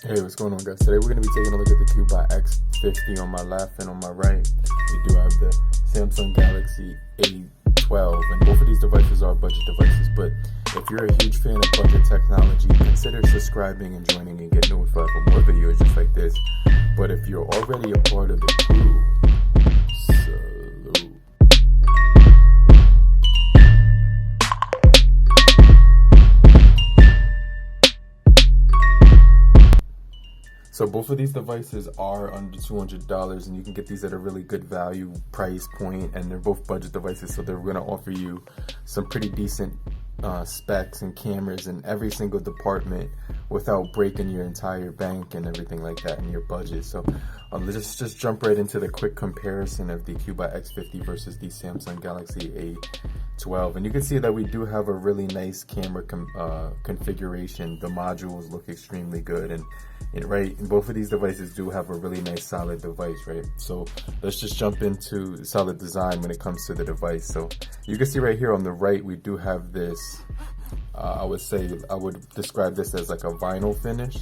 Hey, what's going on, guys? Today we're going to be taking a look at the CUBOT X50 on my left, and on my right we do have the Samsung Galaxy A12, and both of these devices are budget devices. But if you're a huge fan of budget technology, consider subscribing and joining and get notified for more videos just like this. But if you're already a part of the crew, salute. So both of these devices are under $200, and you can get these at a really good value price point, and they're both budget devices, so they're going to offer you some pretty decent specs and cameras in every single department without breaking your entire bank and everything like that in your budget. So let's just jump right into the quick comparison of the CUBOT X50 versus the Samsung Galaxy A12, and you can see that we do have a really nice camera configuration. The modules look extremely good, and both of these devices do have a really nice solid device, right? So let's just jump into solid design when it comes to the device. So you can see right here on the right we do have this, I would describe this as like a vinyl finish.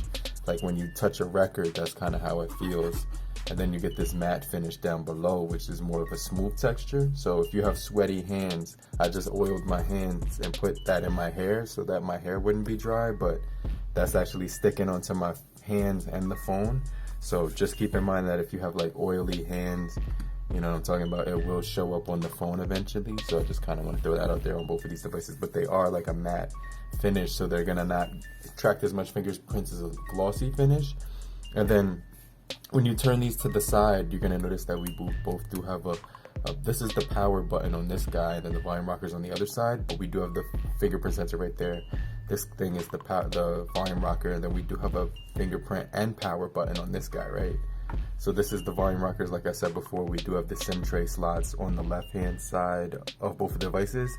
Like when you touch a record, that's kind of how it feels. And then you get this matte finish down below, which is more of a smooth texture. So if you have sweaty hands, I just oiled my hands and put that in my hair so that my hair wouldn't be dry, but that's actually sticking onto my hands and the phone. So just keep in mind that if you have like oily hands, you know what I'm talking about, it will show up on the phone eventually. So I just kind of want to throw that out there on both of these devices, but they are like a matte finish, so they're gonna not attract as much fingerprints as a glossy finish. And then when you turn these to the side, you're gonna notice that we both do have this is the power button on this guy, then the volume rockers on the other side, but we do have the fingerprint sensor right there. This thing is the volume rocker, and then we do have a fingerprint and power button on this guy, right? So this is the volume rockers. Like I said before, we do have the SIM tray slots on the left-hand side of both devices.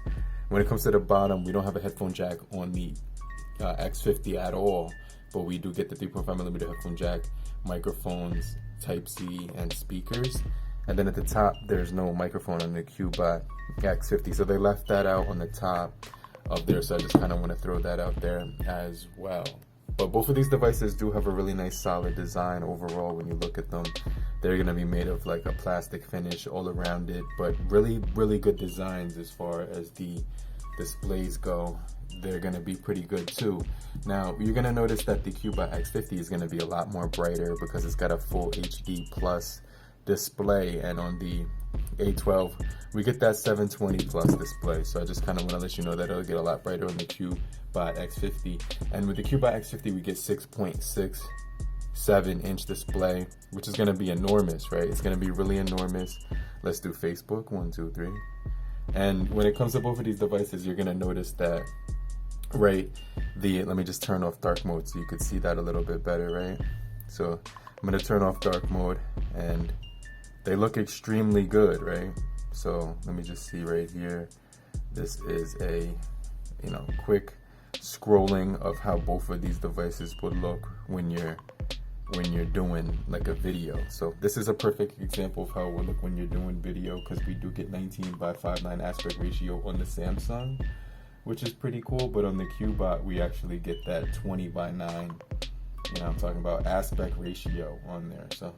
When it comes to the bottom, we don't have a headphone jack on the X50 at all, but we do get the 3.5mm headphone jack, microphones, Type-C, and speakers. And then at the top, there's no microphone on the CUBOT X50, so they left that out on the top of there, so I just kind of want to throw that out there as well. But both of these devices do have a really nice solid design overall. When you look at them, they're going to be made of like a plastic finish all around it, but really good designs as far as the displays go. They're going to be pretty good too. Now you're going to notice that the CUBOT X50 is going to be a lot more brighter because it's got a full HD plus display, and on the A12 we get that 720 plus display. So I just kind of want to let you know that it'll get a lot brighter on the CUBOT X50. And with the CUBOT X50 we get 6.67 inch display, which is going to be enormous, right? It's going to be really enormous. Let's do Facebook, 1 2 3. And when it comes to both of these devices, you're going to notice that, right, let me just turn off dark mode so you could see that a little bit better, right? So I'm going to turn off dark mode, and they look extremely good, right? So let me just see right here. This is a quick scrolling of how both of these devices would look when you're doing like a video. So this is a perfect example of how it would look when you're doing video, because we do get 19:9 aspect ratio on the Samsung, which is pretty cool. But on the CUBOT we actually get that 20:9, I'm talking about aspect ratio on there. So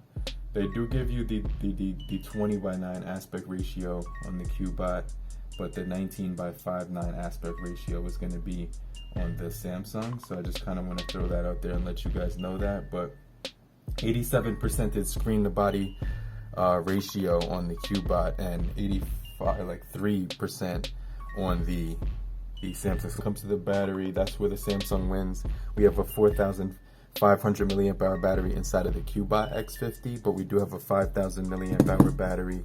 they do give you the 20:9 aspect ratio on the CUBOT, but the 19:9 aspect ratio is going to be on the Samsung. So I just kind of want to throw that out there and let you guys know that. But 87% is screen to body ratio on the CUBOT, and 3% on the Samsung. So when it comes to the battery, that's where the Samsung wins. We have a 4,500 milliamp hour battery inside of the CUBOT X50, but we do have a 5,000 milliamp hour battery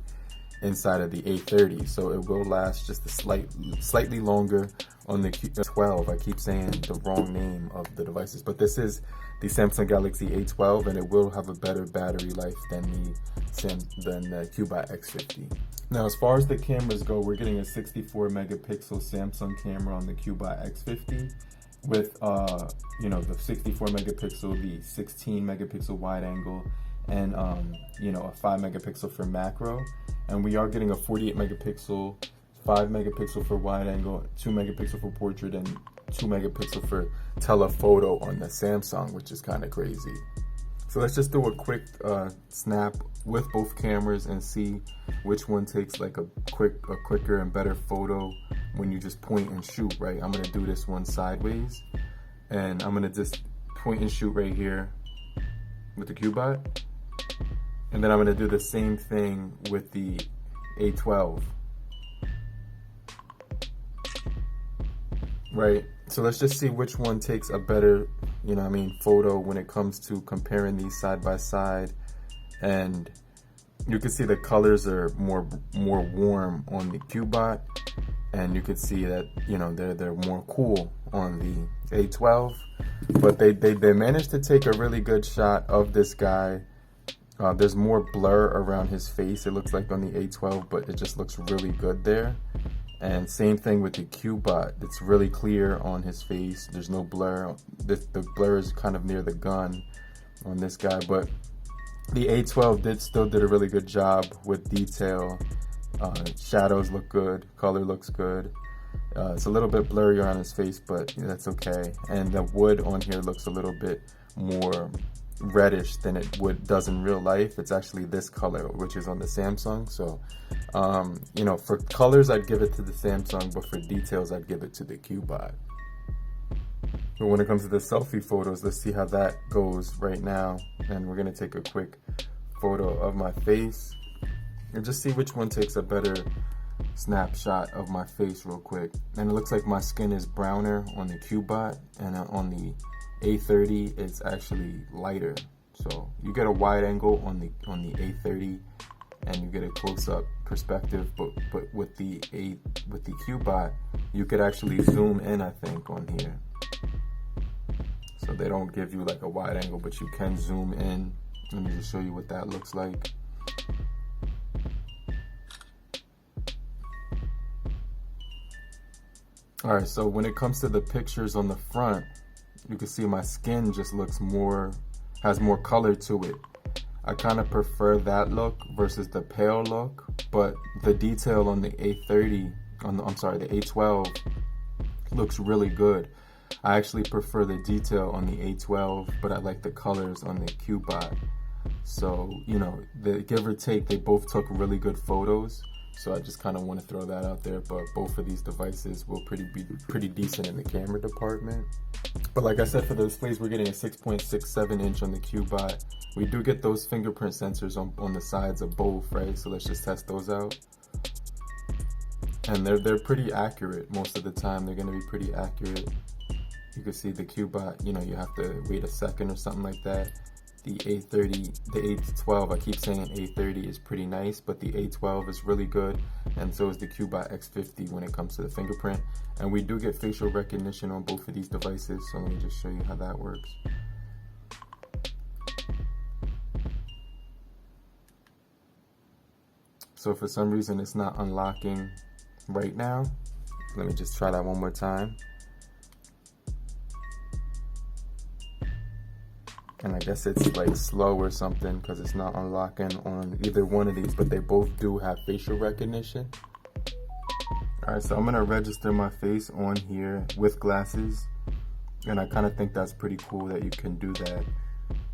inside of the A30, so it will last just slightly longer on the A12. I keep saying the wrong name of the devices, but this is the Samsung Galaxy A12, and it will have a better battery life than the CUBOT X50. Now, as far as the cameras go, we're getting a 64 megapixel Samsung camera on the CUBOT X50 with the 64 megapixel, the 16 megapixel wide angle, and a 5 megapixel for macro. And we are getting a 48 megapixel, 5 megapixel for wide angle, 2 megapixel for portrait, and 2 megapixel for telephoto on the Samsung, which is kind of crazy. So let's just do a quick snap with both cameras and see which one takes like a quicker and better photo when you just point and shoot, right? I'm gonna do this one sideways, and I'm gonna just point and shoot right here with the CUBOT, and then I'm gonna do the same thing with the A12. Right, so let's just see which one takes a better, you know what I mean, photo when it comes to comparing these side by side. And you can see the colors are more warm on the CUBOT, and you can see that, you know, they're more cool on the A12. But they managed to take a really good shot of this guy. There's more blur around his face, it looks like, on the A12, but it just looks really good there. And same thing with the CUBOT. It's really clear on his face. There's no blur. The blur is kind of near the gun on this guy. But the A12 still did a really good job with detail. Shadows look good. Color looks good. It's a little bit blurry on his face, but that's okay. And the wood on here looks a little bit more reddish than it does in real life. It's actually this color, which is on the Samsung. So you know, for colors I'd give it to the Samsung, but for details I'd give it to the CUBOT. But when it comes to the selfie photos, let's see how that goes right now. And we're gonna take a quick photo of my face and just see which one takes a better snapshot of my face real quick. And it looks like my skin is browner on the CUBOT, and on the A30 it's actually lighter. So you get a wide angle on the A30, and you get a close-up perspective, but with the CUBOT you could actually zoom in, I think, on here. So they don't give you like a wide angle, but you can zoom in. Let me just show you what that looks like. All right, so when it comes to the pictures on the front, you can see my skin just looks has more color to it. I kind of prefer that look versus the pale look, but the detail on the A30, the A12 looks really good. I actually prefer the detail on the A12, but I like the colors on the CUBOT. So, you know, the give or take, they both took really good photos. So I just kind of want to throw that out there, but both of these devices will be pretty decent in the camera department. But like I said, for the displays, we're getting a 6.67 inch on the CUBOT. We do get those fingerprint sensors on the sides of both, right? So let's just test those out. And they're pretty accurate most of the time. They're going to be pretty accurate. You can see the CUBOT, you know, you have to wait a second or something like that. The A30, the A12, I keep saying A30 is pretty nice, but the A12 is really good, and so is the CUBOT X50 when it comes to the fingerprint. And we do get facial recognition on both of these devices, so let me just show you how that works. So for some reason it's not unlocking right now. Let me just try that one more time. And I guess it's like slow or something because it's not unlocking on either one of these, but they both do have facial recognition. All right, so I'm gonna register my face on here with glasses. And I kind of think that's pretty cool that you can do that.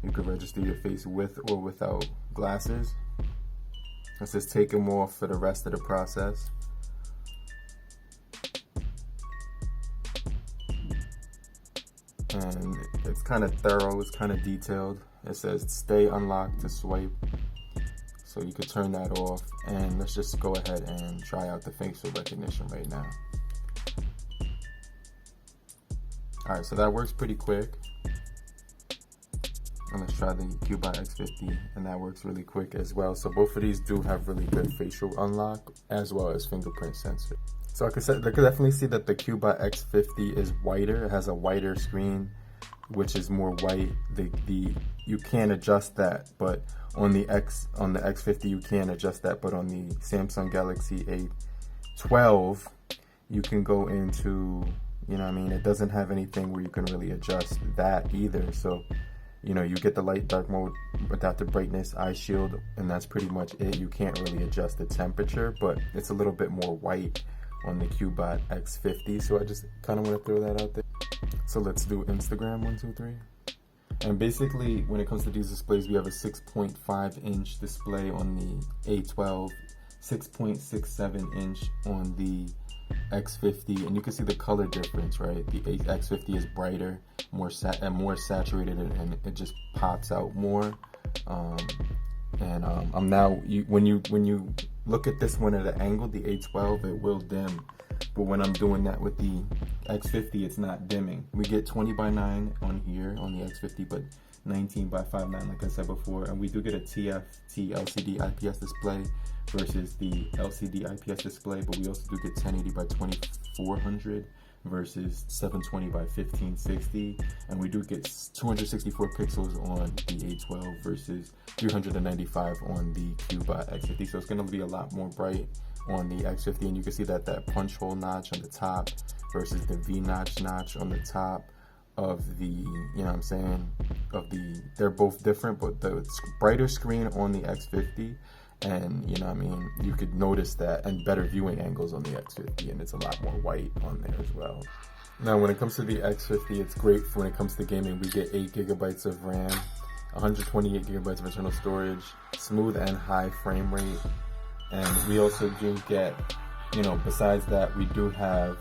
You can register your face with or without glasses. Let's just take them off for the rest of the process. And it's kind of thorough, it's kind of detailed. It says stay unlocked to swipe, so you could turn that off. And let's just go ahead and try out the facial recognition right now. Alright, so that works pretty quick. And let's try the CUBOT X50, and that works really quick as well. So both of these do have really good facial unlock as well as fingerprint sensor. So I could definitely see that the CUBOT X50 is whiter. It has a whiter screen, which is more white. You can adjust that, but on the X50 you can adjust that. But on the Samsung Galaxy A12, you can go into, you know what I mean, it doesn't have anything where you can really adjust that either. So, you know, you get the light dark mode without the brightness, eye shield, and that's pretty much it. You can't really adjust the temperature, but it's a little bit more white on the CUBOT X50. So I just kind of want to throw that out there. So let's do Instagram, 1, 2, 3. And basically, when it comes to these displays, we have a 6.5 inch display on the A12, 6.67 inch on the X50, and you can see the color difference, right? The X50 is brighter, more saturated, and it just pops out more. I'm now, when you look at this one at an angle, the A12, it will dim. But when I'm doing that with the X50, it's not dimming. We get 20:9 on here on the X50, but 19:5.9, like I said before. And we do get a TFT LCD IPS display versus the LCD IPS display, but we also do get 1080x2400 versus 720x1560, and we do get 264 pixels on the A12 versus 395 on the CUBOT X50. So it's going to be a lot more bright on the X50, and you can see that punch hole notch on the top versus the V notch on the top of the, you know what I'm saying, of the, they're both different, but the brighter screen on the X50, and you know what I mean, you could notice that, and better viewing angles on the X50, and it's a lot more white on there as well. Now when it comes to the X50, it's great for when it comes to gaming. We get 8 GB of RAM, 128 GB of internal storage, smooth and high frame rate, and we also do get, you know, besides that, we do have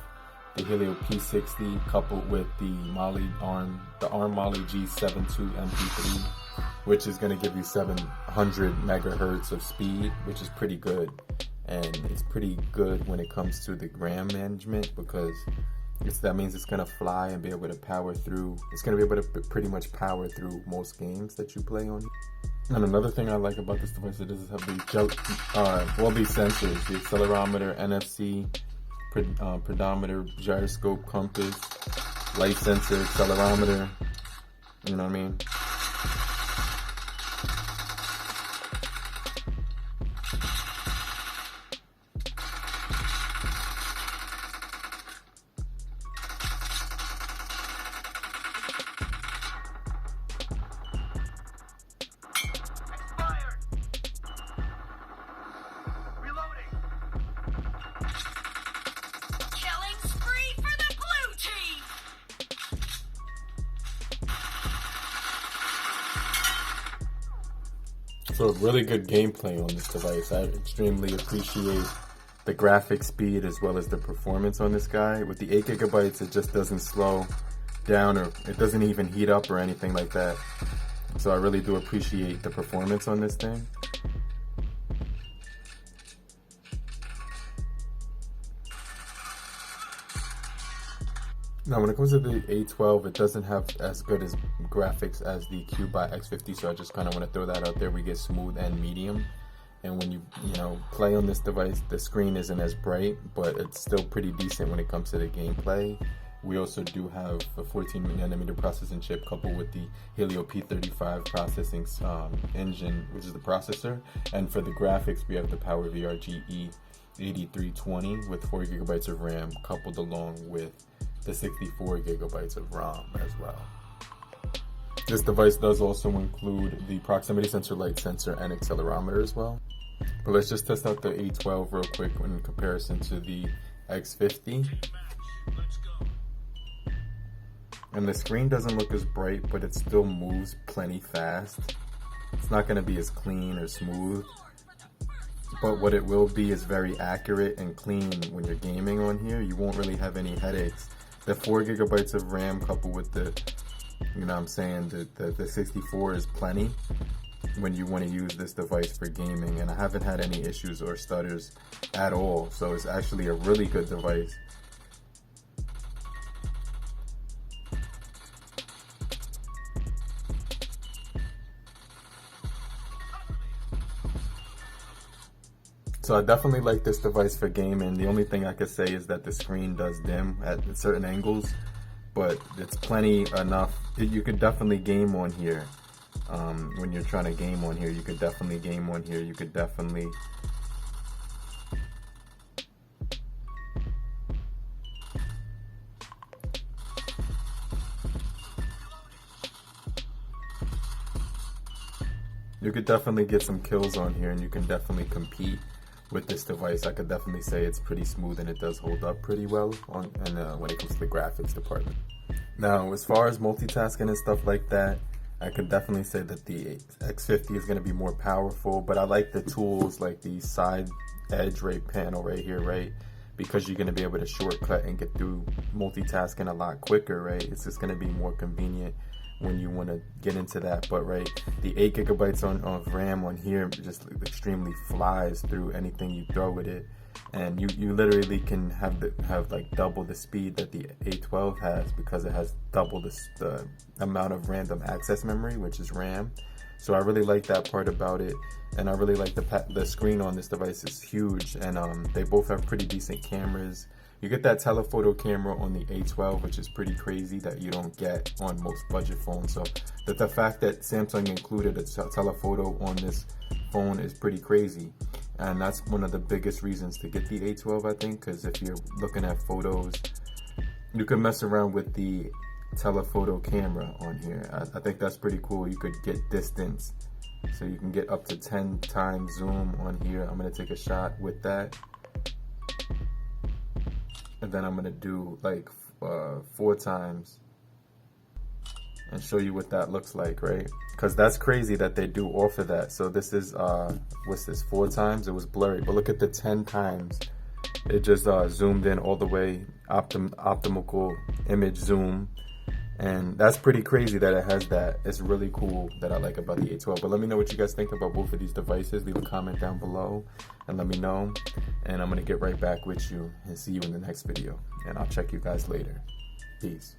the Helio P60 coupled with the ARM Mali G72 MP3, which is going to give you 700 megahertz of speed, which is pretty good. And it's pretty good when it comes to the RAM management, because that means it's going to fly and be able to power through. It's going to be able to pretty much power through most games that you play on. And another thing I like about this device, it does have all these sensors: the accelerometer, NFC, pedometer, gyroscope, compass, light sensor, accelerometer. You know what I mean? So really good gameplay on this device. I extremely appreciate the graphic speed as well as the performance on this guy. With the 8 GB, it just doesn't slow down, or it doesn't even heat up or anything like that. So I really do appreciate the performance on this thing. Now when it comes to the A12, it doesn't have as good as graphics as the CUBOT X50, so I just kind of want to throw that out there. We get smooth and medium, and when you play on this device, the screen isn't as bright, but it's still pretty decent when it comes to the gameplay. We also do have a 14nm processing chip coupled with the Helio P35 processing engine, which is the processor, and for the graphics we have the PowerVR GE8320 with 4 GB of RAM coupled along with the 64 GB of ROM as well. This device does also include the proximity sensor, light sensor, and accelerometer as well. But let's just test out the A12 real quick in comparison to the X50. And the screen doesn't look as bright, but it still moves plenty fast. It's not going to be as clean or smooth, but what it will be is very accurate and clean when you're gaming on here. You won't really have any headaches. The 4 GB of RAM coupled with the, you know what I'm saying, the 64 is plenty when you want to use this device for gaming, and I haven't had any issues or stutters at all, so it's actually a really good device. So I definitely like this device for gaming. The only thing I could say is that the screen does dim at certain angles, but it's plenty enough. You could definitely game on here. When you're trying to game on here, you could definitely game on here. You could definitely get some kills on here, and you can definitely compete with this device. I could definitely say it's pretty smooth and it does hold up pretty well when it comes to the graphics department. Now, as far as multitasking and stuff like that, I could definitely say that the X50 is going to be more powerful, but I like the tools like the side edge panel right here, right? Because you're going to be able to shortcut and get through multitasking a lot quicker, right? It's just going to be more convenient when you want to get into that. But right, the 8 gigabytes of RAM on here just extremely flies through anything you throw with it, and you literally can have like double the speed that the A12 has, because it has double the amount of random access memory, which is RAM. So I really like that part about it, and I really like the screen on this device is huge, and they both have pretty decent cameras. You get that telephoto camera on the A12, which is pretty crazy that you don't get on most budget phones. So the fact that Samsung included a telephoto on this phone is pretty crazy. And that's one of the biggest reasons to get the A12, I think, because if you're looking at photos, you can mess around with the telephoto camera on here. I think that's pretty cool. You could get distance, so you can get up to 10 times zoom on here. I'm going to take a shot with that. And then I'm going to do like 4 times and show you what that looks like, right? Because that's crazy that they do offer that. So this is, what's this, 4 times? It was blurry, but look at the 10 times. It just zoomed in all the way, optimal image zoom. And that's pretty crazy that it has that. It's really cool that I like about the A12. But let me know what you guys think about both of these devices. Leave a comment down below and let me know. And I'm going to get right back with you and see you in the next video. And I'll check you guys later. Peace.